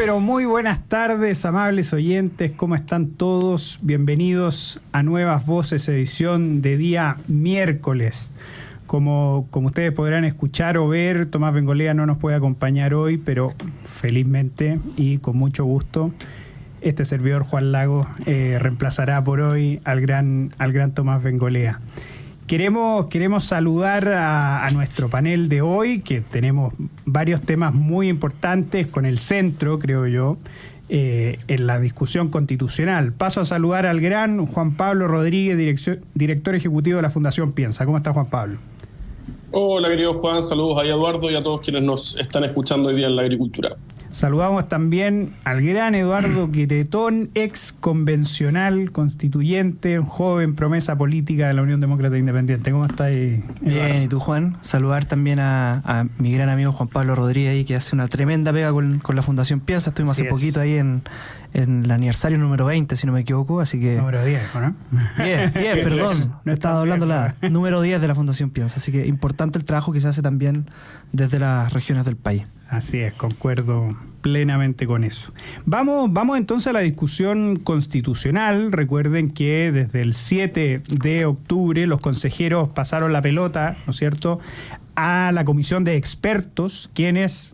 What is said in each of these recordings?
pero muy buenas tardes, amables oyentes. ¿Cómo están todos? Bienvenidos a Nuevas Voces, edición de día miércoles. Como ustedes podrán escuchar o ver, Tomás Bengolea no nos puede acompañar hoy, pero felizmente y con mucho gusto, este servidor Juan Lagos reemplazará por hoy al gran Tomás Bengolea. Queremos saludar a nuestro panel de hoy, que tenemos varios temas muy importantes con el centro, creo yo, en la discusión constitucional. Paso a saludar al gran Juan Pablo Rodríguez, director ejecutivo de la Fundación Piensa. ¿Cómo está, Juan Pablo? Hola, querido Juan. Saludos a Eduardo y a todos quienes nos están escuchando hoy día en la agricultura. Saludamos también al gran Eduardo Queretón, ex convencional constituyente, joven promesa política de la Unión Demócrata Independiente. ¿Cómo estás, Eduardo? Bien, ¿y tú, Juan? Saludar también a mi gran amigo Juan Pablo Rodríguez, ahí, que hace una tremenda pega con la Fundación Piensa. Estuvimos hace poquito ahí en el aniversario número 20, si no me equivoco, así que... Número 10, ¿no? 10, perdón, no estaba hablando la número 10 de la Fundación Piensa, así que importante el trabajo que se hace también desde las regiones del país. Así es, concuerdo plenamente con eso. Vamos entonces a la discusión constitucional. Recuerden que desde el 7 de octubre los consejeros pasaron la pelota, ¿no es cierto?, a la comisión de expertos, quienes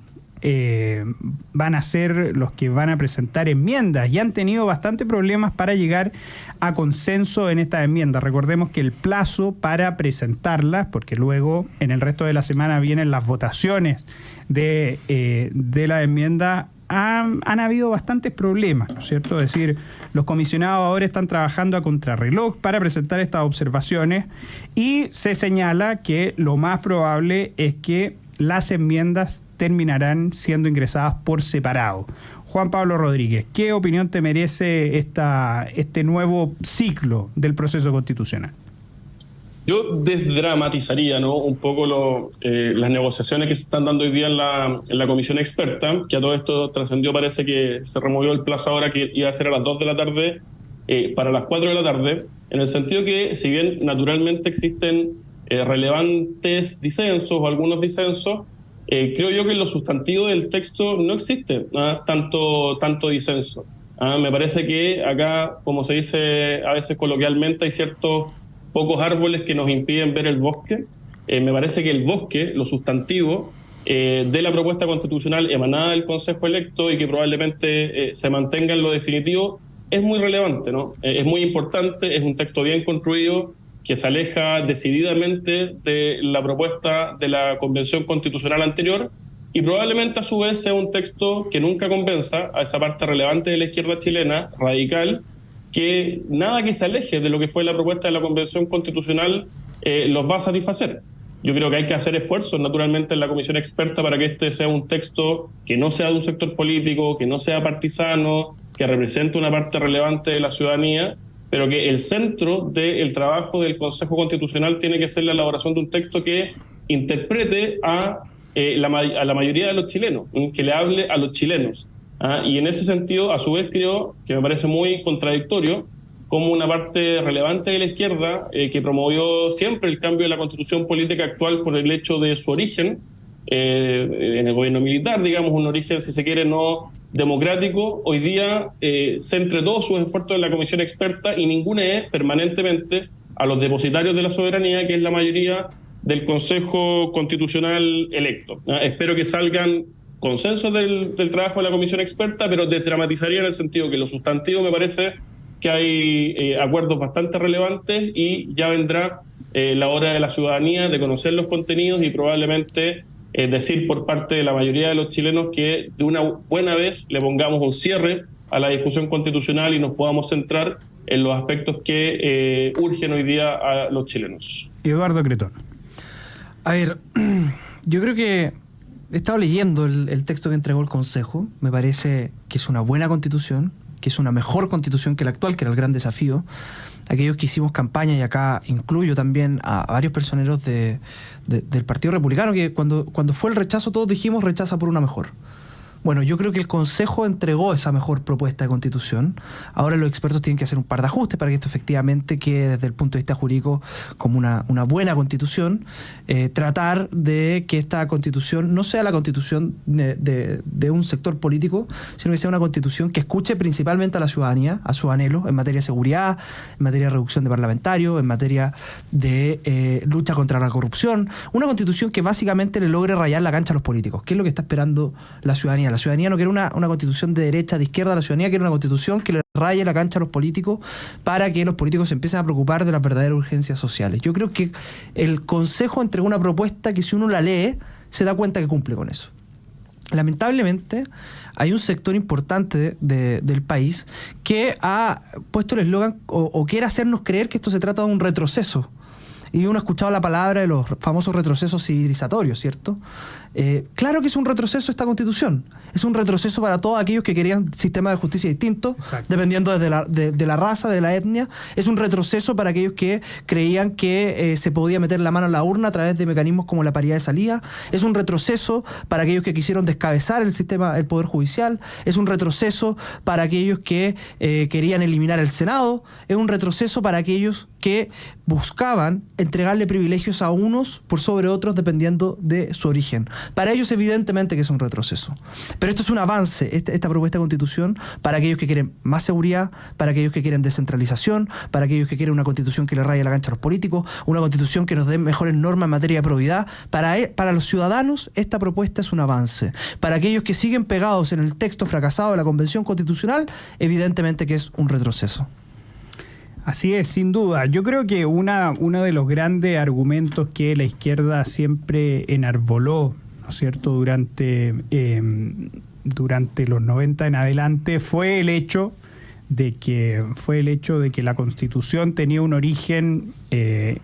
van a ser los que van a presentar enmiendas y han tenido bastante problemas para llegar a consenso en estas enmiendas. Recordemos que el plazo para presentarlas, porque luego en el resto de la semana vienen las votaciones de la enmienda, han habido bastantes problemas, ¿no es cierto? Es decir, los comisionados ahora están trabajando a contrarreloj para presentar estas observaciones y se señala que lo más probable es que las enmiendas terminarán siendo ingresadas por separado. Juan Pablo Rodríguez, ¿qué opinión te merece este nuevo ciclo del proceso constitucional? Yo desdramatizaría, ¿no?, un poco las negociaciones que se están dando hoy día en la comisión experta, que a todo esto trascendió, parece que se removió el plazo ahora, que iba a ser a las 2 de la tarde para las 4 de la tarde, en el sentido que, si bien naturalmente existen relevantes disensos o algunos disensos, creo yo que en lo sustantivo del texto no existe tanto disenso. Me parece que acá, como se dice a veces coloquialmente, hay ciertos pocos árboles que nos impiden ver el bosque. Me parece que el bosque, lo sustantivo, de la propuesta constitucional emanada del Consejo electo y que probablemente se mantenga en lo definitivo, es muy relevante, ¿no? Es muy importante, es un texto bien construido, que se aleja decididamente de la propuesta de la Convención Constitucional anterior y probablemente a su vez sea un texto que nunca convenza a esa parte relevante de la izquierda chilena, radical, que nada que se aleje de lo que fue la propuesta de la Convención Constitucional los va a satisfacer. Yo creo que hay que hacer esfuerzos naturalmente en la comisión experta para que este sea un texto que no sea de un sector político, que no sea partisano, que represente una parte relevante de la ciudadanía, pero que el centro del trabajo del Consejo Constitucional tiene que ser la elaboración de un texto que interprete a la mayoría de los chilenos, que le hable a los chilenos. Y en ese sentido, a su vez, creo que me parece muy contradictorio como una parte relevante de la izquierda, que promovió siempre el cambio de la constitución política actual por el hecho de su origen en el gobierno militar, digamos, un origen, si se quiere, no democrático, hoy día centre todos sus esfuerzos en la comisión experta y ningune permanentemente a los depositarios de la soberanía, que es la mayoría del Consejo Constitucional electo. Espero que salgan consensos del trabajo de la comisión experta, pero desdramatizaría en el sentido que lo sustantivo me parece que hay acuerdos bastante relevantes y ya vendrá la hora de la ciudadanía de conocer los contenidos y probablemente decir por parte de la mayoría de los chilenos que de una buena vez le pongamos un cierre a la discusión constitucional y nos podamos centrar en los aspectos que urgen hoy día a los chilenos. Eduardo Queretón. A ver, yo creo que he estado leyendo el texto que entregó el Consejo. Me parece que es una buena constitución, que es una mejor constitución que la actual, que era el gran desafío. Aquellos que hicimos campaña, y acá incluyo también a varios personeros del Partido Republicano, que cuando fue el rechazo todos dijimos rechaza por una mejor. Bueno, yo creo que el Consejo entregó esa mejor propuesta de constitución. Ahora los expertos tienen que hacer un par de ajustes para que esto efectivamente quede desde el punto de vista jurídico como una buena constitución. Tratar de que esta constitución no sea la constitución de un sector político, sino que sea una constitución que escuche principalmente a la ciudadanía, a sus anhelos en materia de seguridad, en materia de reducción de parlamentarios, en materia de lucha contra la corrupción. Una constitución que básicamente le logre rayar la cancha a los políticos, que es lo que está esperando la ciudadanía. La ciudadanía no quiere una constitución de derecha, de izquierda. La ciudadanía quiere una constitución que le raye la cancha a los políticos para que los políticos se empiecen a preocupar de las verdaderas urgencias sociales. Yo creo que el Consejo entregó una propuesta que si uno la lee, se da cuenta que cumple con eso. Lamentablemente, hay un sector importante del país que ha puesto el eslogan o quiere hacernos creer que esto se trata de un retroceso. Y uno ha escuchado la palabra de los famosos retrocesos civilizatorios, ¿cierto? Claro que es un retroceso esta Constitución. Es un retroceso para todos aquellos que querían sistemas de justicia distintos, dependiendo de la raza, de la etnia. Es un retroceso para aquellos que creían que se podía meter la mano en la urna a través de mecanismos como la paridad de salida. Es un retroceso para aquellos que quisieron descabezar el sistema, el Poder Judicial. Es un retroceso para aquellos que querían eliminar el Senado. Es un retroceso para aquellos que buscaban entregarle privilegios a unos por sobre otros dependiendo de su origen. Para ellos evidentemente que es un retroceso. Pero esto es un avance, esta propuesta de constitución, para aquellos que quieren más seguridad, para aquellos que quieren descentralización, para aquellos que quieren una constitución que le raye la cancha a los políticos, una constitución que nos dé mejores normas en materia de probidad. Para los ciudadanos esta propuesta es un avance. Para aquellos que siguen pegados en el texto fracasado de la Convención Constitucional, evidentemente que es un retroceso. Así es, sin duda. Yo creo que uno de los grandes argumentos que la izquierda siempre enarboló, ¿no es cierto?, durante los 90 en adelante, fue el hecho de que la Constitución tenía un origen tenía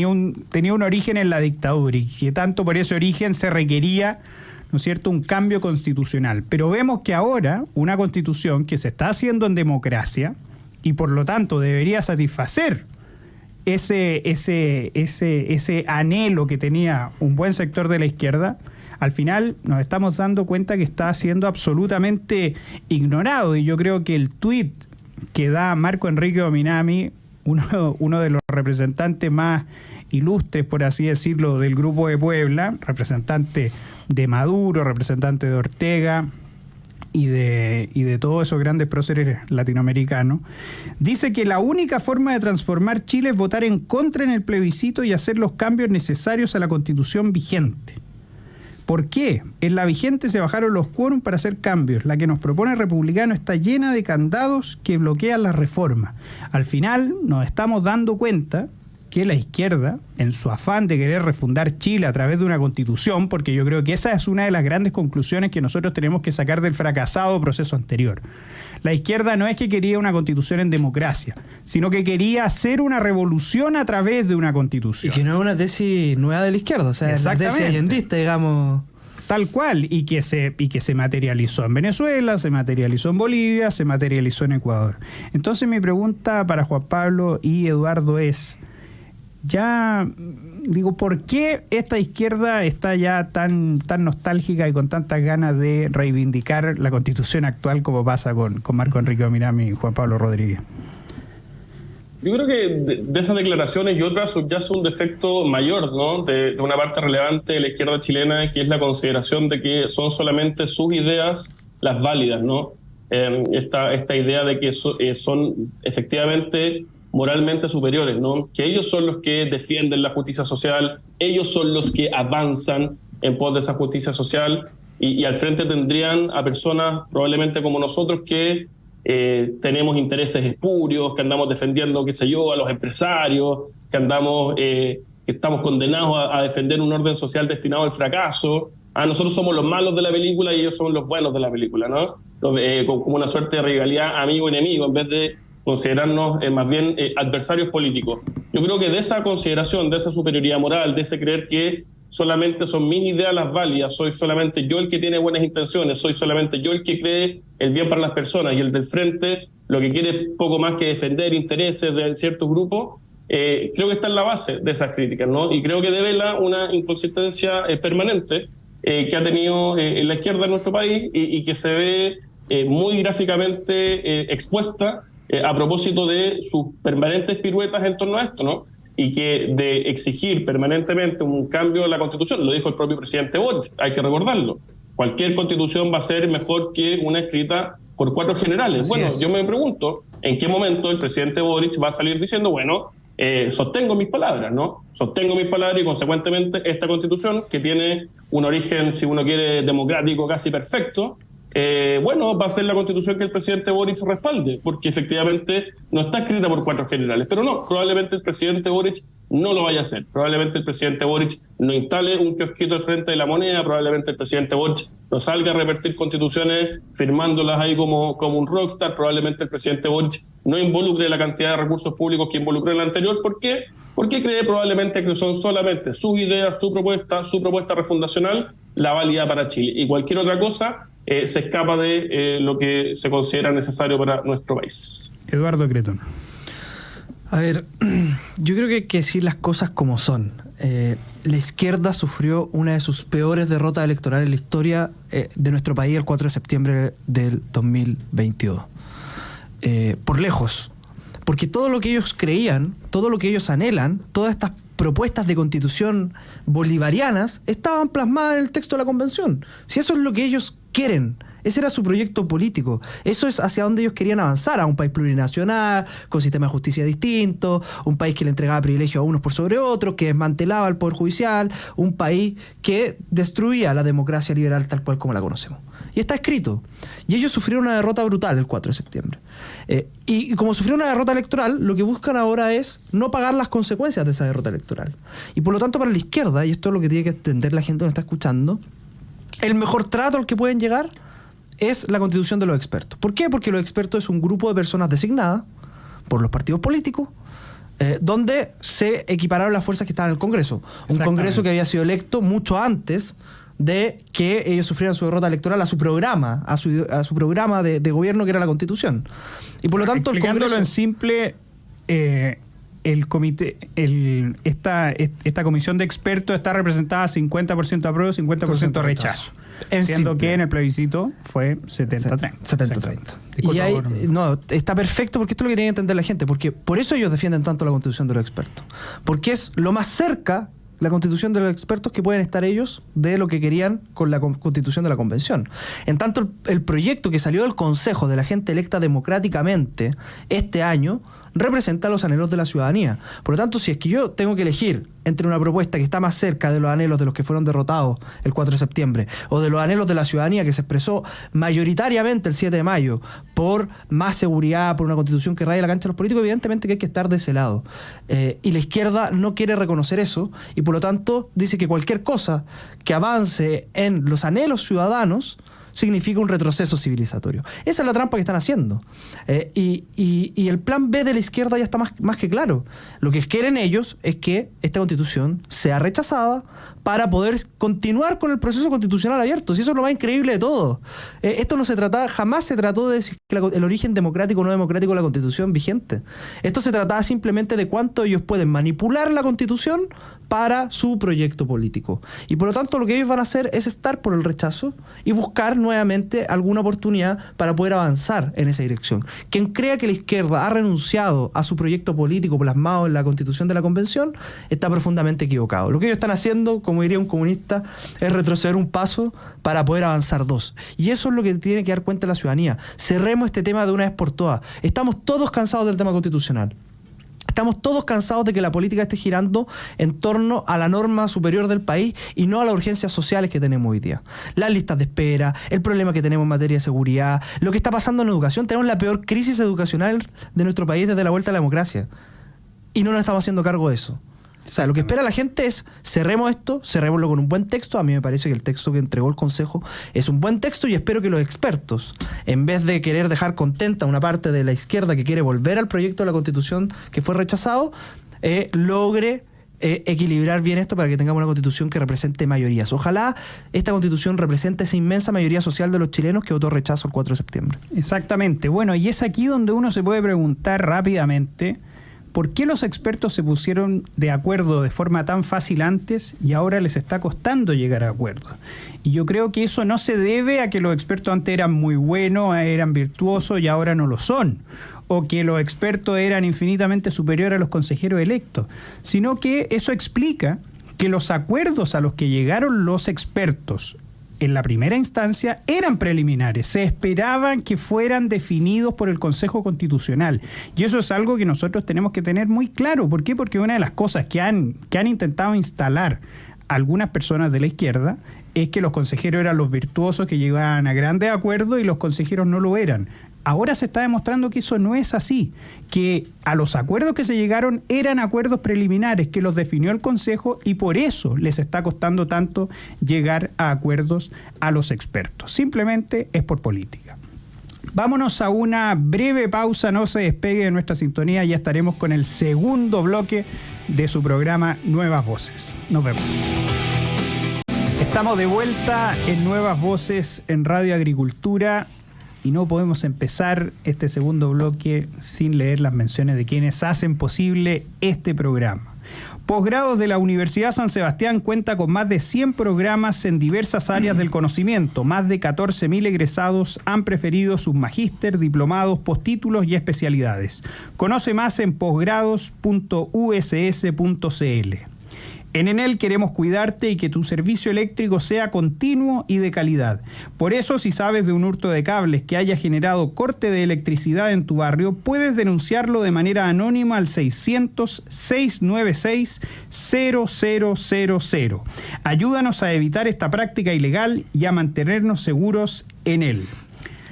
un origen en la dictadura, y que tanto por ese origen se requería, ¿no es cierto?, un cambio constitucional. Pero vemos que ahora una constitución que se está haciendo en democracia y por lo tanto debería satisfacer ese anhelo que tenía un buen sector de la izquierda, al final nos estamos dando cuenta que está siendo absolutamente ignorado. Y yo creo que el tuit que da Marco Enrique Ominami, uno de los representantes más ilustres, por así decirlo, del Grupo de Puebla, representante de Maduro, representante de Ortega y de todos esos grandes próceres latinoamericanos, dice que la única forma de transformar Chile es votar en contra en el plebiscito y hacer los cambios necesarios a la Constitución vigente. ¿Por qué? En la vigente se bajaron los quórum para hacer cambios. La que nos propone el republicano está llena de candados que bloquean las reformas. Al final nos estamos dando cuenta que la izquierda, en su afán de querer refundar Chile a través de una constitución, porque yo creo que esa es una de las grandes conclusiones que nosotros tenemos que sacar del fracasado proceso anterior. La izquierda no es que quería una constitución en democracia, sino que quería hacer una revolución a través de una constitución. Y que no es una tesis nueva de la izquierda, o sea, es la tesis allendista, digamos. Tal cual, y que se materializó en Venezuela, se materializó en Bolivia, se materializó en Ecuador. Entonces mi pregunta para Juan Pablo y Eduardo es, ¿por qué esta izquierda está ya tan nostálgica y con tantas ganas de reivindicar la Constitución actual como pasa con Marco Enrique Ominami y Juan Pablo Rodríguez? Yo creo que de esas declaraciones y otras subyace un defecto mayor, ¿no?, de una parte relevante de la izquierda chilena, que es la consideración de que son solamente sus ideas las válidas, ¿no? Esta idea de que son efectivamente moralmente superiores, ¿no? Que ellos son los que defienden la justicia social, ellos son los que avanzan en pos de esa justicia social, y al frente tendrían a personas probablemente como nosotros que tenemos intereses espurios, que andamos defendiendo, qué sé yo, a los empresarios, que estamos condenados a defender un orden social destinado al fracaso. Nosotros somos los malos de la película y ellos son los buenos de la película, ¿no? Como una suerte de rivalidad amigo-enemigo, en vez de considerarnos más bien adversarios políticos. Yo creo que de esa consideración, de esa superioridad moral, de ese creer que solamente son mis ideas las válidas, soy solamente yo el que tiene buenas intenciones, soy solamente yo el que cree el bien para las personas, y el del frente lo que quiere es poco más que defender intereses de ciertos grupos, creo que está en la base de esas críticas, ¿no? Y creo que devela una inconsistencia permanente que ha tenido la izquierda en nuestro país y que se ve muy gráficamente expuesta a propósito de sus permanentes piruetas en torno a esto, ¿no? Y que de exigir permanentemente un cambio en la Constitución, lo dijo el propio presidente Boric, hay que recordarlo, cualquier Constitución va a ser mejor que una escrita por 4 generales. Yo me pregunto, ¿en qué momento el presidente Boric va a salir diciendo, bueno, sostengo mis palabras, ¿no? Sostengo mis palabras y consecuentemente esta Constitución, que tiene un origen, si uno quiere, democrático casi perfecto, va a ser la Constitución que el presidente Boric respalde, porque efectivamente no está escrita por 4 generales. Pero no, probablemente el presidente Boric no lo vaya a hacer. Probablemente el presidente Boric no instale un kiosquito al frente de la moneda, probablemente el presidente Boric no salga a revertir constituciones firmándolas ahí como un rockstar, probablemente el presidente Boric no involucre la cantidad de recursos públicos que involucró en el anterior. ¿Por qué? Porque cree probablemente que son solamente sus ideas, su propuesta refundacional la válida para Chile. Y cualquier otra cosa se escapa de lo que se considera necesario para nuestro país. Eduardo Cretón. A ver, yo creo que hay que decir las cosas como son. La izquierda sufrió una de sus peores derrotas electorales en la historia de nuestro país el 4 de septiembre del 2022. Por lejos. Porque todo lo que ellos creían, todo lo que ellos anhelan, todas estas propuestas de constitución bolivarianas estaban plasmadas en el texto de la convención. Si eso es lo que ellos quieren, ese era su proyecto político, eso es hacia donde ellos querían avanzar, a un país plurinacional, con sistema de justicia distinto, un país que le entregaba privilegios a unos por sobre otros, que desmantelaba el Poder Judicial, un país que destruía la democracia liberal tal cual como la conocemos. Y está escrito. Y ellos sufrieron una derrota brutal el 4 de septiembre. Y como sufrieron una derrota electoral, lo que buscan ahora es no pagar las consecuencias de esa derrota electoral. Y por lo tanto, para la izquierda, y esto es lo que tiene que entender la gente que me está escuchando, el mejor trato al que pueden llegar es la constitución de los expertos. ¿Por qué? Porque los expertos es un grupo de personas designadas por los partidos políticos, donde se equipararon las fuerzas que estaban en el Congreso. Un Congreso que había sido electo mucho antes de que ellos sufrieran su derrota electoral a su programa, a su programa de gobierno, que era la Constitución. Y por lo tanto, explicándolo el Congreso, en simple, el comité, esta comisión de expertos está representada 50% apruebo, 50% rechazo. Siendo que en el plebiscito fue 70-30. 70-30. Y ahí, no, está perfecto, porque esto es lo que tiene que entender la gente, porque por eso ellos defienden tanto la constitución de los expertos. Porque es lo más cerca, la constitución de los expertos, que pueden estar ellos de lo que querían con la constitución de la convención. En tanto, el proyecto que salió del Consejo de la gente electa democráticamente este año representa los anhelos de la ciudadanía. Por lo tanto, si es que yo tengo que elegir entre una propuesta que está más cerca de los anhelos de los que fueron derrotados el 4 de septiembre o de los anhelos de la ciudadanía que se expresó mayoritariamente el 7 de mayo por más seguridad, por una constitución que raya la cancha de los políticos, evidentemente que hay que estar de ese lado. Y la izquierda no quiere reconocer eso y por lo tanto dice que cualquier cosa que avance en los anhelos ciudadanos significa un retroceso civilizatorio. Esa es la trampa que están haciendo. Y el plan B de la izquierda ya está más que claro. Lo que quieren ellos es que esta constitución sea rechazada para poder continuar con el proceso constitucional abierto. Si eso es lo más increíble de todo. Esto jamás se trató de decir que el origen democrático o no democrático de la constitución vigente. Esto se trataba simplemente de cuánto ellos pueden manipular la constitución para su proyecto político. Y por lo tanto lo que ellos van a hacer es estar por el rechazo y buscar nuevamente alguna oportunidad para poder avanzar en esa dirección. Quien crea que la izquierda ha renunciado a su proyecto político plasmado en la constitución de la convención está profundamente equivocado. Lo que ellos están haciendo, como diría un comunista, es retroceder un paso para poder avanzar 2. Y eso es lo que tiene que dar cuenta la ciudadanía. Cerremos este tema de una vez por todas. Estamos todos cansados del tema constitucional. Estamos todos cansados de que la política esté girando en torno a la norma superior del país y no a las urgencias sociales que tenemos hoy día. Las listas de espera, el problema que tenemos en materia de seguridad, lo que está pasando en educación. Tenemos la peor crisis educacional de nuestro país desde la vuelta a la democracia. Y no nos estamos haciendo cargo de eso. O sea, lo que espera la gente es cerremos esto, cerrémoslo con un buen texto. A mí me parece que el texto que entregó el Consejo es un buen texto y espero que los expertos, en vez de querer dejar contenta a una parte de la izquierda que quiere volver al proyecto de la Constitución que fue rechazado, logre equilibrar bien esto para que tengamos una Constitución que represente mayorías. Ojalá esta Constitución represente esa inmensa mayoría social de los chilenos que votó rechazo el 4 de septiembre. Exactamente. Bueno, y es aquí donde uno se puede preguntar rápidamente ¿por qué los expertos se pusieron de acuerdo de forma tan fácil antes y ahora les está costando llegar a acuerdos? Y yo creo que eso no se debe a que los expertos antes eran muy buenos, eran virtuosos y ahora no lo son, o que los expertos eran infinitamente superiores a los consejeros electos, sino que eso explica que los acuerdos a los que llegaron los expertos en la primera instancia eran preliminares, se esperaban que fueran definidos por el Consejo Constitucional. Y eso es algo que nosotros tenemos que tener muy claro. ¿Por qué? Porque una de las cosas que han intentado instalar algunas personas de la izquierda es que los consejeros eran los virtuosos que llegaban a grandes acuerdos y los consejeros no lo eran. Ahora se está demostrando que eso no es así, que a los acuerdos que se llegaron eran acuerdos preliminares que los definió el Consejo y por eso les está costando tanto llegar a acuerdos a los expertos. Simplemente es por política. Vámonos a una breve pausa, no se despegue de nuestra sintonía, ya estaremos con el segundo bloque de su programa Nuevas Voces. Nos vemos. Estamos de vuelta en Nuevas Voces en Radio Agricultura. Y no podemos empezar este segundo bloque sin leer las menciones de quienes hacen posible este programa. Posgrados de la Universidad San Sebastián cuenta con más de 100 programas en diversas áreas del conocimiento. Más de 14.000 egresados han preferido sus magíster, diplomados, postítulos y especialidades. Conoce más en posgrados.uss.cl. En Enel queremos cuidarte y que tu servicio eléctrico sea continuo y de calidad. Por eso, si sabes de un hurto de cables que haya generado corte de electricidad en tu barrio, puedes denunciarlo de manera anónima al 600-696-0000. Ayúdanos a evitar esta práctica ilegal y a mantenernos seguros en él.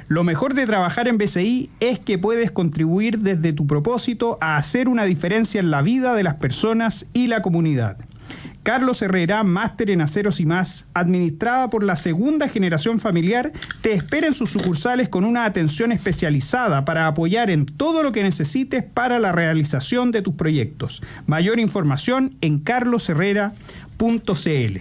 Lo mejor de trabajar en BCI es que puedes contribuir desde tu propósito a hacer una diferencia en la vida de las personas y la comunidad. Carlos Herrera, máster en aceros y más, administrada por la segunda generación familiar, te espera en sus sucursales con una atención especializada para apoyar en todo lo que necesites para la realización de tus proyectos. Mayor información en carlosherrera.cl.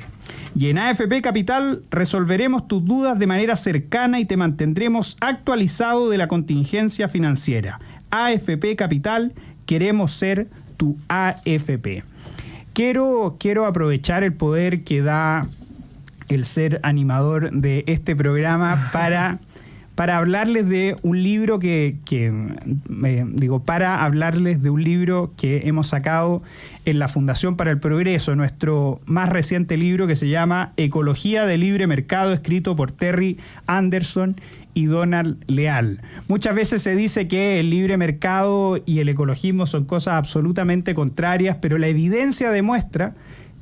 Y en AFP Capital resolveremos tus dudas de manera cercana y te mantendremos actualizado de la contingencia financiera. AFP Capital, queremos ser tu AFP. Quiero aprovechar el poder que da el ser animador de este programa para hablarles de un libro para hablarles de un libro que hemos sacado en la Fundación para el Progreso, nuestro más reciente libro que se llama Ecología de Libre Mercado, escrito por Terry Anderson y Donald Leal. Muchas veces se dice que el libre mercado y el ecologismo son cosas absolutamente contrarias, pero la evidencia demuestra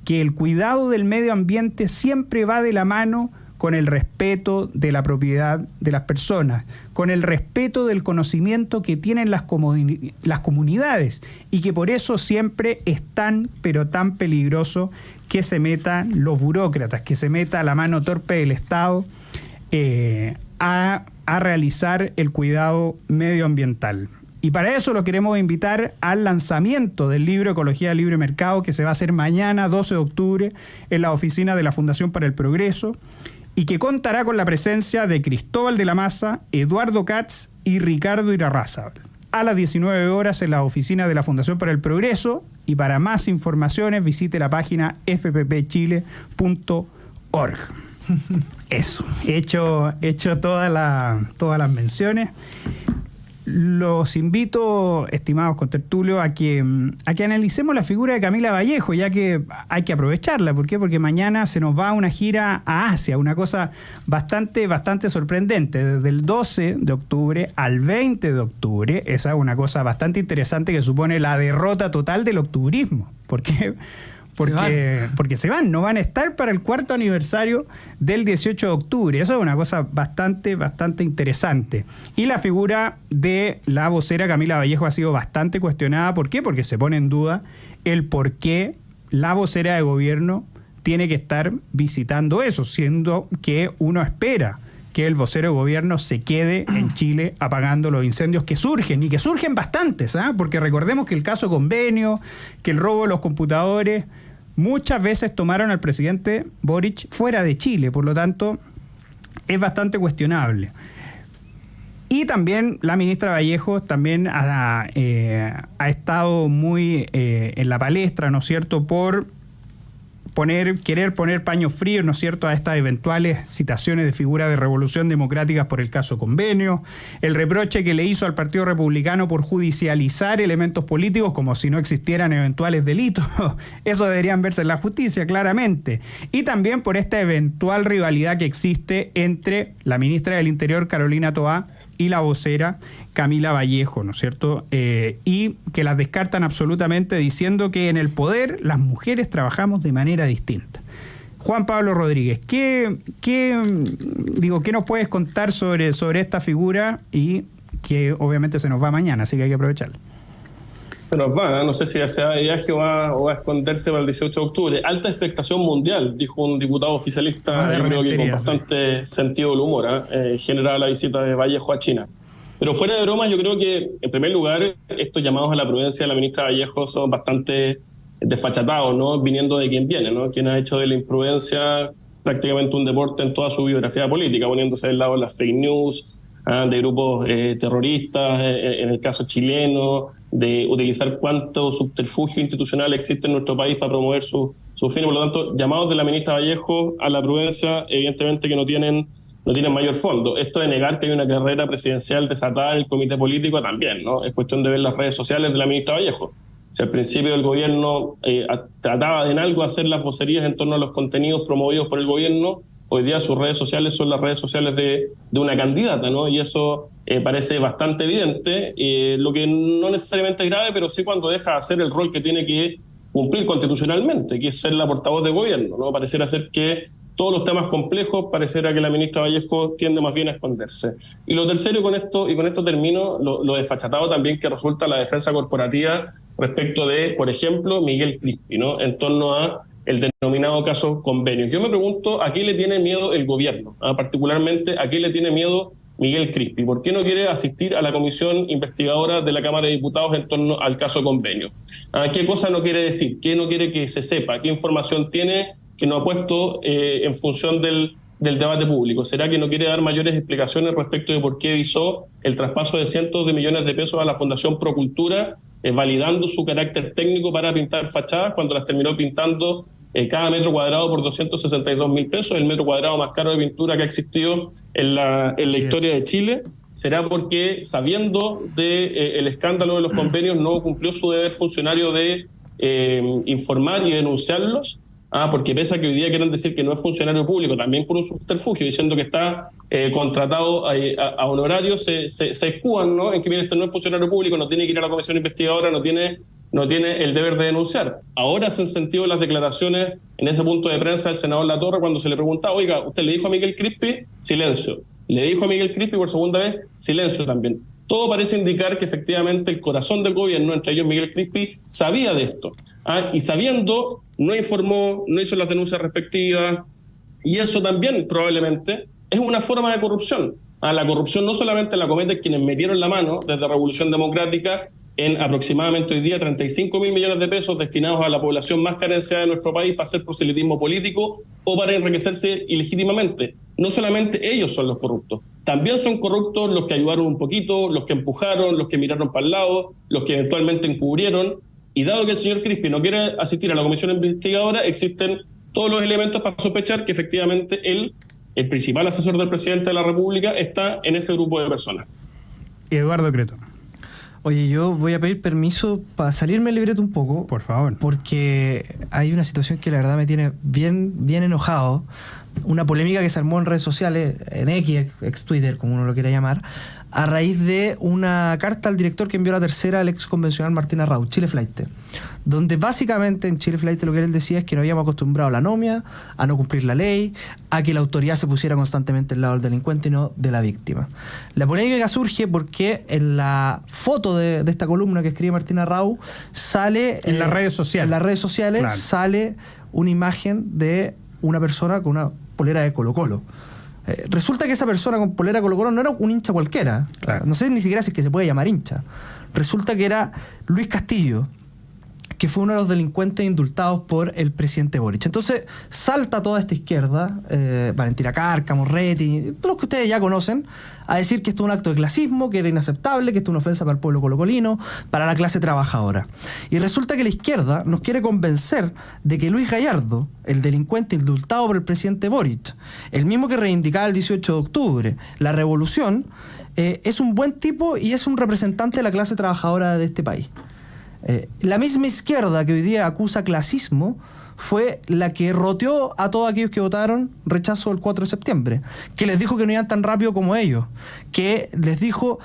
que el cuidado del medio ambiente siempre va de la mano con el respeto de la propiedad de las personas, con el respeto del conocimiento que tienen las comunidades y que por eso siempre es tan, pero tan peligroso que se metan los burócratas, que se meta la mano torpe del Estado a realizar el cuidado medioambiental. Y para eso lo queremos invitar al lanzamiento del libro Ecología de Libre Mercado, que se va a hacer mañana, 12 de octubre, en la oficina de la Fundación para el Progreso, y que contará con la presencia de Cristóbal de la Maza, Eduardo Katz y Ricardo Irarrázaval. A las 19 horas en la oficina de la Fundación para el Progreso, y para más informaciones visite la página fppchile.org. Eso, he hecho todas las menciones. Los invito, estimados contertulios, a que analicemos la figura de Camila Vallejo, ya que hay que aprovecharla. ¿Por qué? Porque mañana se nos va una gira a Asia, una cosa bastante sorprendente. Desde el 12 de octubre al 20 de octubre, esa es una cosa bastante interesante que supone la derrota total del octubrismo. ¿Por qué? Porque se van, no van a estar para el 4º aniversario del 18 de octubre. Eso es una cosa bastante interesante. Y la figura de la vocera Camila Vallejo ha sido bastante cuestionada. ¿Por qué? Porque se pone en duda el por qué la vocera de gobierno tiene que estar visitando eso, siendo que uno espera que el vocero de gobierno se quede en Chile apagando los incendios que surgen, y que surgen bastantes, porque recordemos que el caso Convenio, que el robo de los computadores, muchas veces tomaron al presidente Boric fuera de Chile, por lo tanto es bastante cuestionable. Y también la ministra Vallejo también ha estado muy en la palestra, ¿no es cierto?, por querer poner paños fríos, ¿no es cierto?, a estas eventuales citaciones de figuras de revolución democráticas por el caso Convenio, el reproche que le hizo al Partido Republicano por judicializar elementos políticos como si no existieran eventuales delitos. Eso deberían verse en la justicia, claramente. Y también por esta eventual rivalidad que existe entre la ministra del Interior, Carolina Toá, y la vocera Camila Vallejo, ¿no es cierto? Y que las descartan absolutamente diciendo que en el poder las mujeres trabajamos de manera distinta. Juan Pablo Rodríguez, ¿qué nos puedes contar sobre esta figura? Y que obviamente se nos va mañana, así que hay que aprovecharla. Se nos va, no sé si se va de viaje o va a esconderse para el 18 de octubre. Alta expectación mundial, dijo un diputado oficialista, yo creo que con bastante sentido del humor, generada la visita de Vallejo a China. Pero fuera de bromas, yo creo que, en primer lugar, estos llamados a la prudencia de la ministra Vallejo son bastante desfachatados, ¿no? Viniendo de quien viene, ¿no? Quien ha hecho de la imprudencia prácticamente un deporte en toda su biografía política, poniéndose del lado de las fake news, de grupos terroristas, en el caso chileno, de utilizar cuánto subterfugio institucional existe en nuestro país para promover sus fines. Por lo tanto, llamados de la ministra Vallejo a la prudencia, evidentemente que no tienen mayor fondo. Esto de negar que hay una carrera presidencial desatada en el comité político también, ¿no? Es cuestión de ver las redes sociales de la ministra Vallejo. Si al principio el gobierno trataba de en algo hacer las vocerías en torno a los contenidos promovidos por el gobierno, hoy día sus redes sociales son las redes sociales de una candidata, ¿no? Y eso parece bastante evidente, lo que no necesariamente es grave, pero sí cuando deja de hacer el rol que tiene que cumplir constitucionalmente, que es ser la portavoz del gobierno, ¿no? Pareciera ser que todos los temas complejos, pareciera que la ministra Vallejo tiende más bien a esconderse. Y lo tercero, y con esto termino, lo desfachatado también que resulta la defensa corporativa respecto de, por ejemplo, Miguel Crispi, ¿no? En torno a el denominado caso Convenio. Yo me pregunto a qué le tiene miedo el gobierno, particularmente a qué le tiene miedo Miguel Crispi. ¿Por qué no quiere asistir a la comisión investigadora de la Cámara de Diputados en torno al caso Convenio? ¿Qué cosa no quiere decir? ¿Qué no quiere que se sepa? ¿Qué información tiene que no ha puesto en función del debate público? ¿Será que no quiere dar mayores explicaciones respecto de por qué visó el traspaso de cientos de millones de pesos a la Fundación Procultura, validando su carácter técnico para pintar fachadas, cuando las terminó pintando cada metro cuadrado por 262.000 pesos, el metro cuadrado más caro de pintura que ha existido en la historia de Chile? ¿Será porque, sabiendo el escándalo de los convenios, no cumplió su deber funcionario de informar y denunciarlos? Porque pese a que hoy día quieren decir que no es funcionario público, también por un subterfugio, diciendo que está contratado a honorarios, se escudan, ¿no? En que bien, este no es funcionario público, no tiene que ir a la comisión investigadora, no tiene el deber de denunciar. Ahora se han sentido las declaraciones en ese punto de prensa del senador Latorre cuando se le preguntaba, oiga, ¿usted le dijo a Miguel Crispi? Silencio. Le dijo a Miguel Crispi por segunda vez, silencio también. Todo parece indicar que efectivamente el corazón del gobierno, entre ellos Miguel Crispi, sabía de esto. Y sabiendo, no informó, no hizo las denuncias respectivas, y eso también probablemente es una forma de corrupción. La corrupción no solamente la cometen quienes metieron la mano desde Revolución Democrática en aproximadamente hoy día 35.000 millones de pesos destinados a la población más carenciada de nuestro país para hacer proselitismo político o para enriquecerse ilegítimamente. No solamente ellos son los corruptos, también son corruptos los que ayudaron un poquito, los que empujaron, los que miraron para el lado, los que eventualmente encubrieron. Y dado que el señor Crispi no quiere asistir a la comisión investigadora, existen todos los elementos para sospechar que efectivamente él, el principal asesor del presidente de la República, está en ese grupo de personas. Eduardo Creto. Oye, yo voy a pedir permiso para salirme del libreto un poco. Por favor. Porque hay una situación que la verdad me tiene bien enojado. Una polémica que se armó en redes sociales, en X, ex Twitter, como uno lo quiera llamar, a raíz de una carta al director que envió la tercera al ex convencional Martín Arrau, Chile Flight, donde básicamente en Chile Flight lo que él decía es que no habíamos acostumbrado a la anomia, a no cumplir la ley, a que la autoridad se pusiera constantemente al lado del delincuente y no de la víctima. La polémica surge porque en la foto de esta columna que escribe Martín Arrau sale... En las redes sociales. En las redes sociales, claro, sale una imagen de una persona con una polera de Colo-Colo. Resulta que esa persona con polera de Colo-Colo no era un hincha cualquiera. Claro. No sé ni siquiera si es que se puede llamar hincha. Resulta que era Luis Castillo, que fue uno de los delincuentes indultados por el presidente Boric. Entonces salta toda esta izquierda, Valentina Cárcamo, Reti, todos los que ustedes ya conocen, a decir que esto es un acto de clasismo, que era inaceptable, que esto es una ofensa para el pueblo colocolino, para la clase trabajadora. Y resulta que la izquierda nos quiere convencer de que Luis Gallardo, el delincuente indultado por el presidente Boric, el mismo que reivindicaba el 18 de octubre, la revolución, es un buen tipo y es un representante de la clase trabajadora de este país. La misma izquierda que hoy día acusa clasismo fue la que roteó a todos aquellos que votaron rechazo el 4 de septiembre, que les dijo que no iban tan rápido como ellos, que les dijo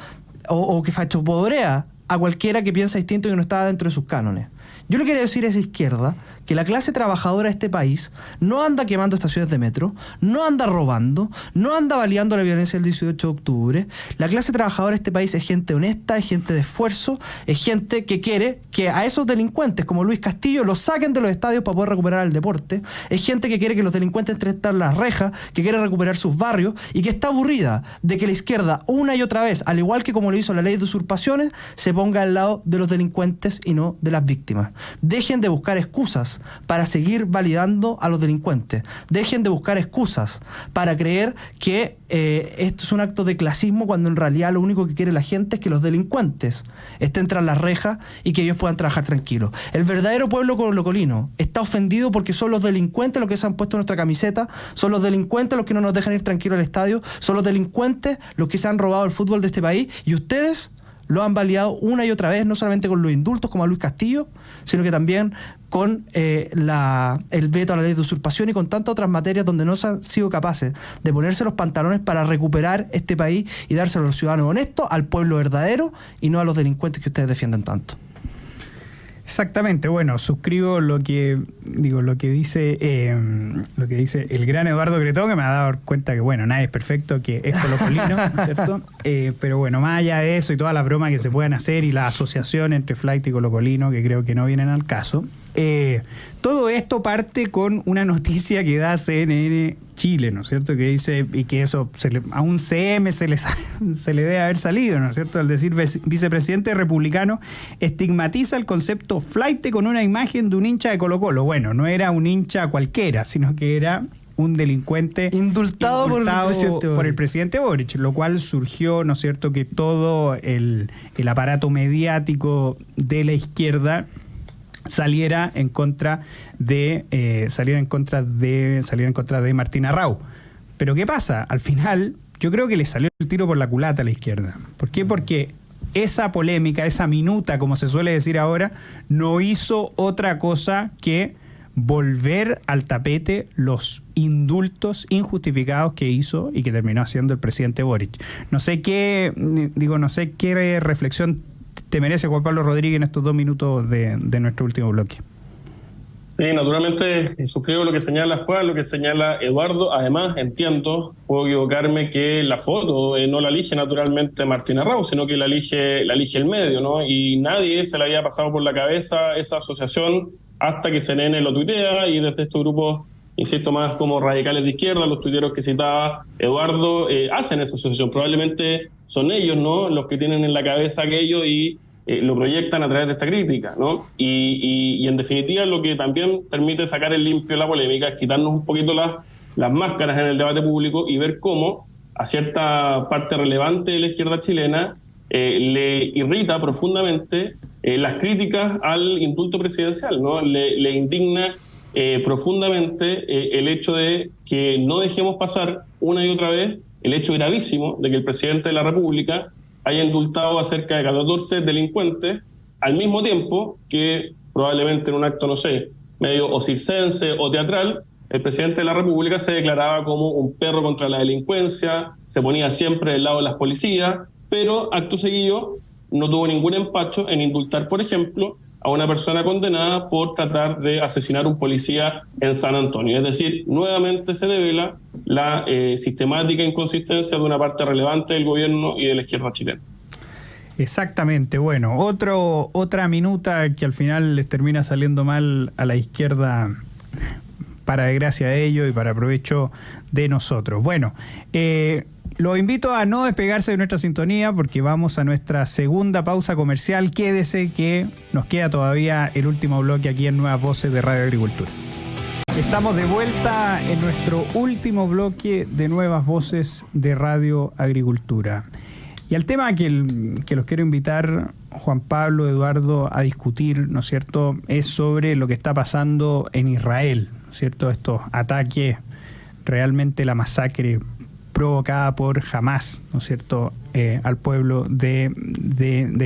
o que fachopodrea a cualquiera que piensa distinto y que no estaba dentro de sus cánones. Yo le quiero decir a esa izquierda que la clase trabajadora de este país no anda quemando estaciones de metro, no anda robando, no anda baleando la violencia del 18 de octubre. La clase trabajadora de este país es gente honesta, es gente de esfuerzo, es gente que quiere que a esos delincuentes como Luis Castillo los saquen de los estadios para poder recuperar el deporte. Es gente que quiere que los delincuentes entren las rejas, que quiere recuperar sus barrios y que está aburrida de que la izquierda una y otra vez, al igual que como lo hizo la ley de usurpaciones, se ponga al lado de los delincuentes y no de las víctimas. Dejen de buscar excusas para seguir validando a los delincuentes. Dejen de buscar excusas para creer que esto es un acto de clasismo cuando en realidad lo único que quiere la gente es que los delincuentes estén tras las rejas y que ellos puedan trabajar tranquilos. El verdadero pueblo colocolino está ofendido porque son los delincuentes los que se han puesto nuestra camiseta, son los delincuentes los que no nos dejan ir tranquilos al estadio, son los delincuentes los que se han robado el fútbol de este país y ustedes lo han validado una y otra vez, no solamente con los indultos como a Luis Castillo, sino que también con el veto a la ley de usurpación y con tantas otras materias donde no se han sido capaces de ponerse los pantalones para recuperar este país y dárselo a los ciudadanos honestos, al pueblo verdadero y no a los delincuentes que ustedes defienden tanto. Exactamente, bueno, suscribo lo que dice el gran Eduardo Cretón, que me ha dado cuenta que bueno, nadie es perfecto, que es colocolino, ¿cierto? Pero bueno, más allá de eso y todas las bromas que se puedan hacer y la asociación entre flight y colocolino, que creo que no vienen al caso, todo esto parte con una noticia que da CNN Chile, ¿no es cierto? Que dice, y que eso a un CM se le debe haber salido, ¿no es cierto? Al decir vicepresidente republicano estigmatiza el concepto flight con una imagen de un hincha de Colo-Colo. Bueno, no era un hincha cualquiera, sino que era un delincuente indultado por el presidente Boric, lo cual surgió, ¿no es cierto?, que todo el aparato mediático de la izquierda saliera en contra de Martín Arrau. Pero ¿qué pasa? Al final, yo creo que le salió el tiro por la culata a la izquierda. ¿Por qué? Porque esa polémica, esa minuta, como se suele decir ahora, no hizo otra cosa que volver al tapete los indultos injustificados que hizo y que terminó haciendo el presidente Boric. No sé qué reflexión te merece Juan Pablo Rodríguez en estos 2 minutos de nuestro último bloque. Sí, naturalmente suscribo lo que señala Juan, lo que señala Eduardo. Además, entiendo, puedo equivocarme, que la foto no la elige naturalmente Martín Arrau, sino que la elige el medio, ¿no? Y nadie se le había pasado por la cabeza esa asociación hasta que CNN lo tuitea, y desde estos grupos, insisto, más como radicales de izquierda, los tuiteros que citaba Eduardo, hacen esa asociación. Probablemente son ellos, ¿no?, los que tienen en la cabeza aquello y lo proyectan a través de esta crítica, ¿no? Y en definitiva lo que también permite sacar en limpio la polémica es quitarnos un poquito las máscaras en el debate público y ver cómo a cierta parte relevante de la izquierda chilena le irrita profundamente las críticas al indulto presidencial, ¿no? Le indigna profundamente el hecho de que no dejemos pasar una y otra vez el hecho gravísimo de que el presidente de la República haya indultado a cerca de 14 delincuentes, al mismo tiempo que probablemente en un acto, no sé, medio o circense o teatral, el presidente de la República se declaraba como un perro contra la delincuencia, se ponía siempre del lado de las policías, pero acto seguido no tuvo ningún empacho en indultar, por ejemplo, a una persona condenada por tratar de asesinar a un policía en San Antonio. Es decir, nuevamente se revela la sistemática inconsistencia de una parte relevante del gobierno y de la izquierda chilena. Exactamente. Bueno, otra minuta que al final les termina saliendo mal a la izquierda, para desgracia de ellos y para provecho de nosotros. Bueno, Los invito a no despegarse de nuestra sintonía porque vamos a nuestra segunda pausa comercial. Quédese que nos queda todavía el último bloque aquí en Nuevas Voces de Radio Agricultura. Estamos de vuelta en nuestro último bloque de Nuevas Voces de Radio Agricultura. Y el tema que los quiero invitar, Juan Pablo, Eduardo, a discutir, ¿no es cierto?, es sobre lo que está pasando en Israel, ¿no es cierto?, estos ataques, realmente la masacre provocada por Hamás, ¿no es cierto?, al pueblo de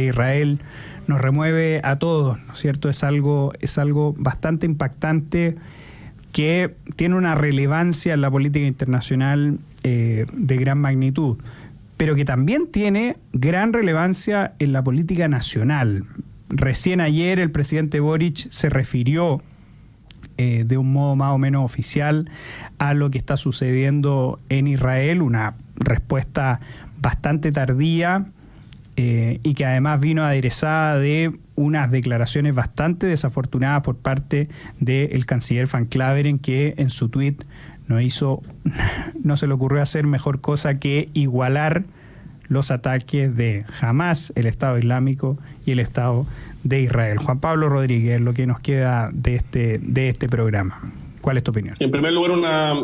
Israel, nos remueve a todos, ¿no es cierto?, es algo bastante impactante que tiene una relevancia en la política internacional de gran magnitud, pero que también tiene gran relevancia en la política nacional. Recién ayer el presidente Boric se refirió de un modo más o menos oficial a lo que está sucediendo en Israel, una respuesta bastante tardía y que además vino aderezada de unas declaraciones bastante desafortunadas por parte del canciller Van Claveren, que en su tuit no se le ocurrió hacer mejor cosa que igualar los ataques de Hamás, el Estado Islámico y el Estado de Israel. Juan Pablo Rodríguez, lo que nos queda de este programa. ¿Cuál es tu opinión? En primer lugar,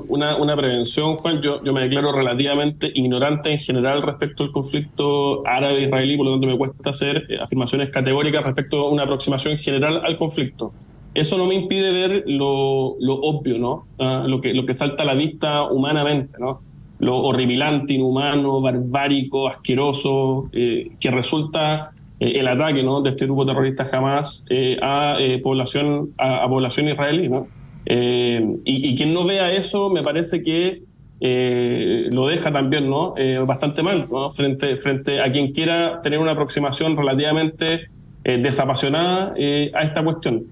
una prevención, Juan. Yo me declaro relativamente ignorante en general respecto al conflicto árabe-israelí, por lo tanto me cuesta hacer afirmaciones categóricas respecto a una aproximación general al conflicto. Eso no me impide ver lo obvio, ¿no? Lo que salta a la vista humanamente, ¿no? Lo horripilante, inhumano, barbárico, asqueroso, que resulta el ataque, ¿no?, de este grupo terrorista Hamás a población israelí, ¿no? Y quien no vea eso, me parece que lo deja también, ¿no?, bastante mal, ¿no?, frente a quien quiera tener una aproximación relativamente desapasionada a esta cuestión.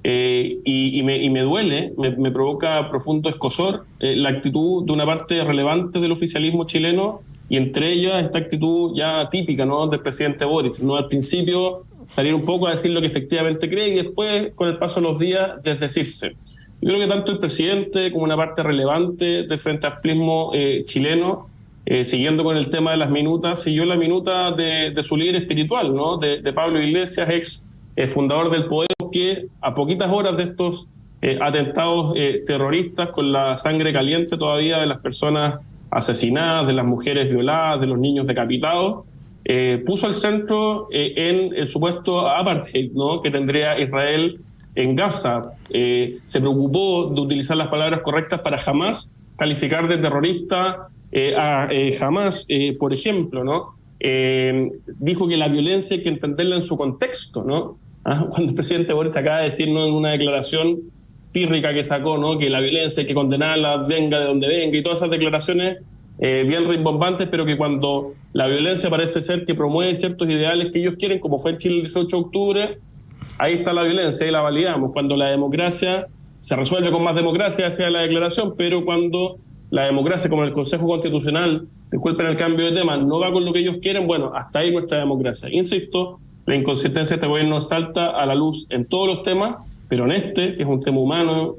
Y me duele, me provoca profundo escozor la actitud de una parte relevante del oficialismo chileno, y entre ellas esta actitud ya típica, ¿no?, del presidente Boric, ¿no? Al principio salir un poco a decir lo que efectivamente cree y después, con el paso de los días, desdecirse. Yo creo que tanto el presidente como una parte relevante del Frente Amplismo chileno, siguiendo con el tema de las minutas, siguió la minuta de su líder espiritual, ¿no?, de Pablo Iglesias, ex fundador del Podemos, que a poquitas horas de estos atentados terroristas, con la sangre caliente todavía de las personas asesinadas, de las mujeres violadas, de los niños decapitados, puso el centro en el supuesto apartheid, ¿no?, que tendría Israel en Gaza. Se preocupó de utilizar las palabras correctas para jamás calificar de terrorista a Hamás, por ejemplo, ¿no? Dijo que la violencia hay que entenderla en su contexto, ¿no? Cuando el presidente Boric acaba de decirnos en una declaración pírrica que sacó, ¿no?, que la violencia hay que condenarla, venga de donde venga, y todas esas declaraciones bien rimbombantes, pero que cuando la violencia parece ser que promueve ciertos ideales que ellos quieren, como fue en Chile el 18 de octubre, ahí está la violencia y la validamos. Cuando la democracia se resuelve con más democracia, hacia la declaración, pero cuando la democracia, como el Consejo Constitucional, disculpen el cambio de tema, no va con lo que ellos quieren, bueno, hasta ahí nuestra democracia. Insisto, la inconsistencia de este gobierno salta a la luz en todos los temas, pero en este, que es un tema humano,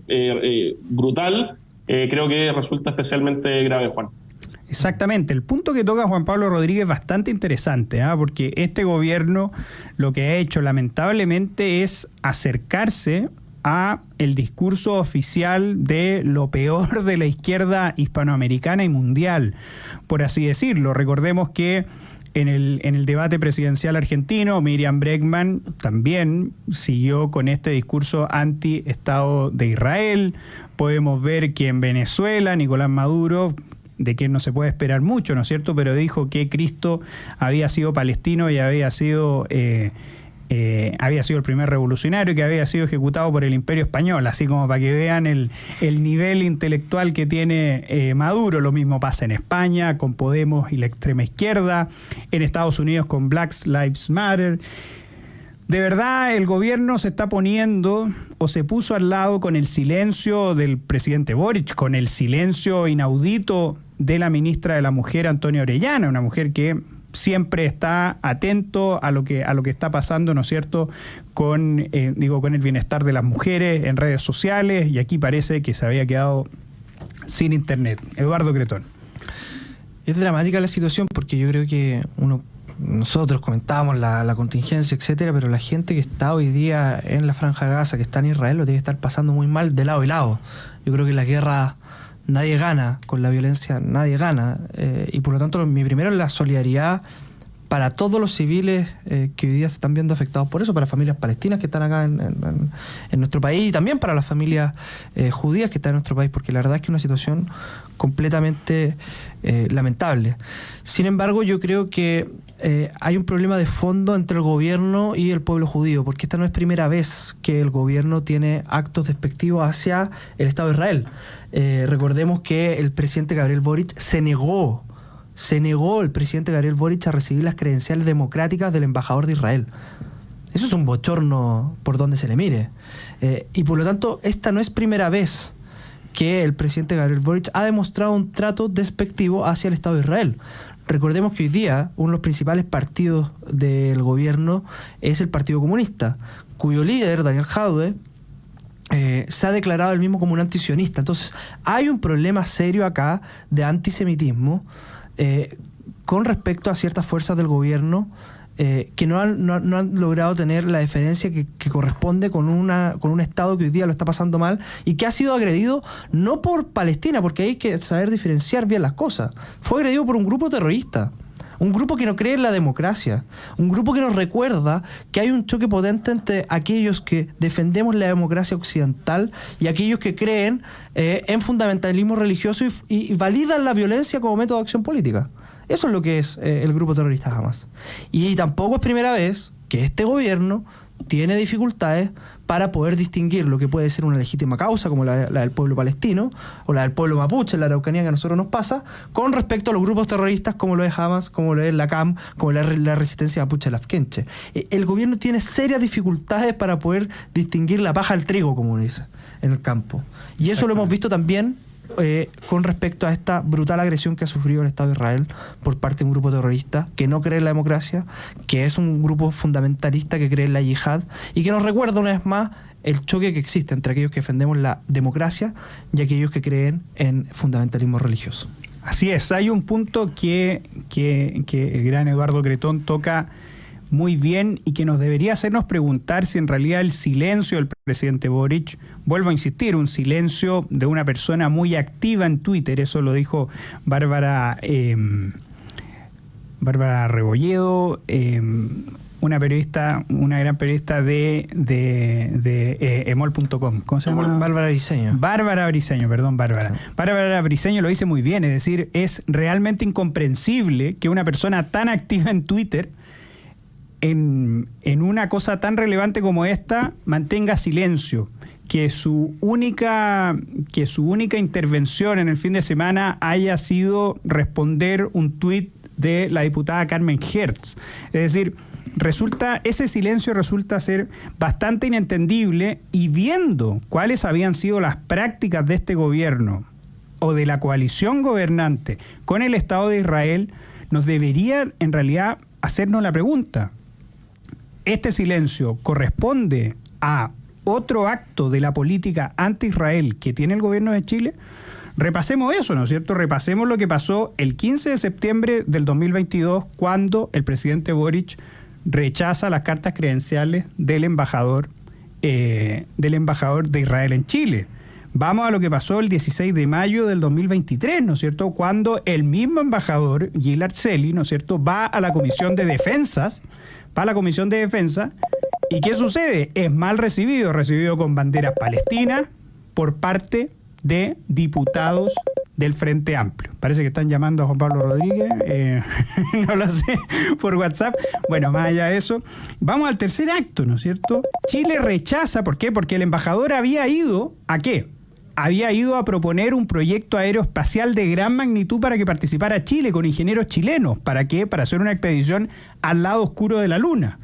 brutal, creo que resulta especialmente grave, Juan. Exactamente. El punto que toca Juan Pablo Rodríguez es bastante interesante, porque este gobierno lo que ha hecho lamentablemente es acercarse a el discurso oficial de lo peor de la izquierda hispanoamericana y mundial, por así decirlo. Recordemos que en el debate presidencial argentino, Miriam Bregman también siguió con este discurso anti-Estado de Israel. Podemos ver que en Venezuela, Nicolás Maduro, de quien no se puede esperar mucho, ¿no es cierto?, pero dijo que Cristo había sido palestino y había sido el primer revolucionario, que había sido ejecutado por el Imperio Español, así como para que vean el nivel intelectual que tiene Maduro. Lo mismo pasa en España con Podemos y la extrema izquierda, en Estados Unidos con Black Lives Matter. De verdad, el gobierno se está poniendo o se puso al lado con el silencio del presidente Boric, con el silencio inaudito de la ministra de la Mujer, Antonia Orellana, una mujer que siempre está atento a lo que está pasando, ¿no es cierto?, con el bienestar de las mujeres en redes sociales, y aquí parece que se había quedado sin internet. Eduardo Cretón. Es dramática la situación porque yo creo que nosotros comentábamos la contingencia, etcétera, pero la gente que está hoy día en la Franja de Gaza, que está en Israel, lo tiene que estar pasando muy mal de lado y lado. Yo creo que en la guerra nadie gana, con la violencia nadie gana, y por lo tanto mi primero es la solidaridad para todos los civiles que hoy día se están viendo afectados por eso, para familias palestinas que están acá en nuestro país, y también para las familias judías que están en nuestro país, porque la verdad es que es una situación completamente lamentable. Sin embargo, yo creo que hay un problema de fondo entre el gobierno y el pueblo judío, porque esta no es primera vez que el gobierno tiene actos despectivos hacia el Estado de Israel. Recordemos que el presidente Gabriel Boric se negó el presidente Gabriel Boric a recibir las credenciales democráticas del embajador de Israel. Eso es un bochorno por donde se le mire. Y por lo tanto, esta no es primera vez que el presidente Gabriel Boric ha demostrado un trato despectivo hacia el Estado de Israel. Recordemos que hoy día uno de los principales partidos del gobierno es el Partido Comunista, cuyo líder, Daniel Jadwe, se ha declarado él mismo como un antisionista. Entonces, hay un problema serio acá de antisemitismo con respecto a ciertas fuerzas del gobierno que no han logrado tener la deferencia que corresponde con un Estado que hoy día lo está pasando mal y que ha sido agredido no por Palestina, porque hay que saber diferenciar bien las cosas. Fue agredido por un grupo terrorista, un grupo que no cree en la democracia, un grupo que nos recuerda que hay un choque potente entre aquellos que defendemos la democracia occidental y aquellos que creen en fundamentalismo religioso y validan la violencia como método de acción política. Eso es lo que es el grupo terrorista Hamas. Y tampoco es primera vez que este gobierno tiene dificultades para poder distinguir lo que puede ser una legítima causa, como la del pueblo palestino, o la del pueblo mapuche en la Araucanía que a nosotros nos pasa, con respecto a los grupos terroristas como lo es Hamas, como lo es la CAM, como la resistencia mapuche lafkenche. El gobierno tiene serias dificultades para poder distinguir la paja del trigo, como uno dice, en el campo. Y eso lo hemos visto también con respecto a esta brutal agresión que ha sufrido el Estado de Israel por parte de un grupo terrorista que no cree en la democracia, que es un grupo fundamentalista que cree en la yihad y que nos recuerda una vez más el choque que existe entre aquellos que defendemos la democracia y aquellos que creen en fundamentalismo religioso. Así es, hay un punto que el gran Eduardo Cretón toca muy bien y que nos debería hacernos preguntar si en realidad el silencio del presidente Boric, vuelvo a insistir, un silencio de una persona muy activa en Twitter, eso lo dijo Bárbara Rebolledo, una gran periodista de emol.com. ¿Cómo se llama? Bárbara Briceño. Bárbara Briceño. Sí. Bárbara Briceño lo dice muy bien, es decir, es realmente incomprensible que una persona tan activa en Twitter en una cosa tan relevante como esta mantenga silencio, que su única intervención en el fin de semana haya sido responder un tuit de la diputada Carmen Hertz. Es decir, ese silencio resulta ser bastante inentendible, y viendo cuáles habían sido las prácticas de este gobierno o de la coalición gobernante con el Estado de Israel, nos debería en realidad hacernos la pregunta: ¿este silencio corresponde a otro acto de la política anti-Israel que tiene el gobierno de Chile? Repasemos eso, ¿no es cierto? Repasemos lo que pasó el 15 de septiembre del 2022, cuando el presidente Boric rechaza las cartas credenciales del embajador de Israel en Chile. Vamos a lo que pasó el 16 de mayo del 2023, ¿no es cierto? Cuando el mismo embajador, Gilad Shalit, ¿no es cierto?, va a la Comisión de Defensa, ¿y qué sucede? Es mal recibido con banderas palestinas por parte de diputados del Frente Amplio. Parece que están llamando a Juan Pablo Rodríguez, no lo sé, por WhatsApp. Bueno, más allá de eso, vamos al tercer acto, ¿no es cierto? Chile rechaza, ¿por qué? Porque el embajador había ido, ¿a qué? Había ido a proponer un proyecto aeroespacial de gran magnitud para que participara Chile, con ingenieros chilenos. ¿Para qué? Para hacer una expedición al lado oscuro de la Luna.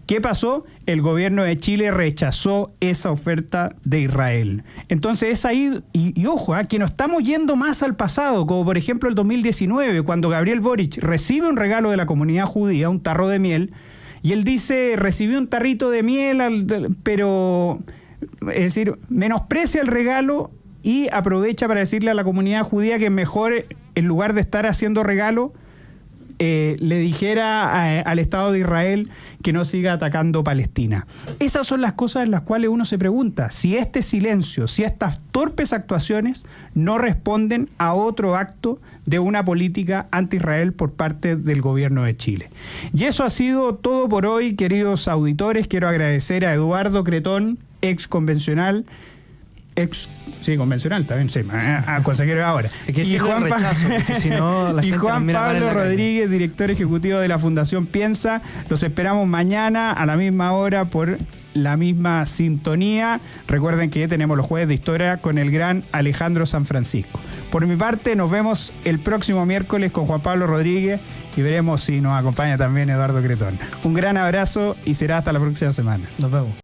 ¿Qué pasó? El gobierno de Chile rechazó esa oferta de Israel. Entonces es ahí, y ojo, que no estamos yendo más al pasado, como por ejemplo el 2019, cuando Gabriel Boric recibe un regalo de la comunidad judía, un tarro de miel, y él dice, recibí un tarrito de miel, pero, es decir, menosprecia el regalo y aprovecha para decirle a la comunidad judía que es mejor en lugar de estar haciendo regalo, le dijera al Estado de Israel que no siga atacando Palestina. Esas son las cosas en las cuales uno se pregunta si este silencio, si estas torpes actuaciones no responden a otro acto de una política anti-Israel por parte del gobierno de Chile. Y eso ha sido todo por hoy, queridos auditores. Quiero agradecer a Eduardo Cretón, convencional también, sí, a consejero de ahora. Es que y Juan, rechazo, si no, la y Juan Pablo Rodríguez, director ejecutivo de la Fundación Piensa. Los esperamos mañana a la misma hora por la misma sintonía. Recuerden que tenemos los jueves de historia con el gran Alejandro San Francisco. Por mi parte, nos vemos el próximo miércoles con Juan Pablo Rodríguez y veremos si nos acompaña también Eduardo Cretón. Un gran abrazo y será hasta la próxima semana. Nos vemos.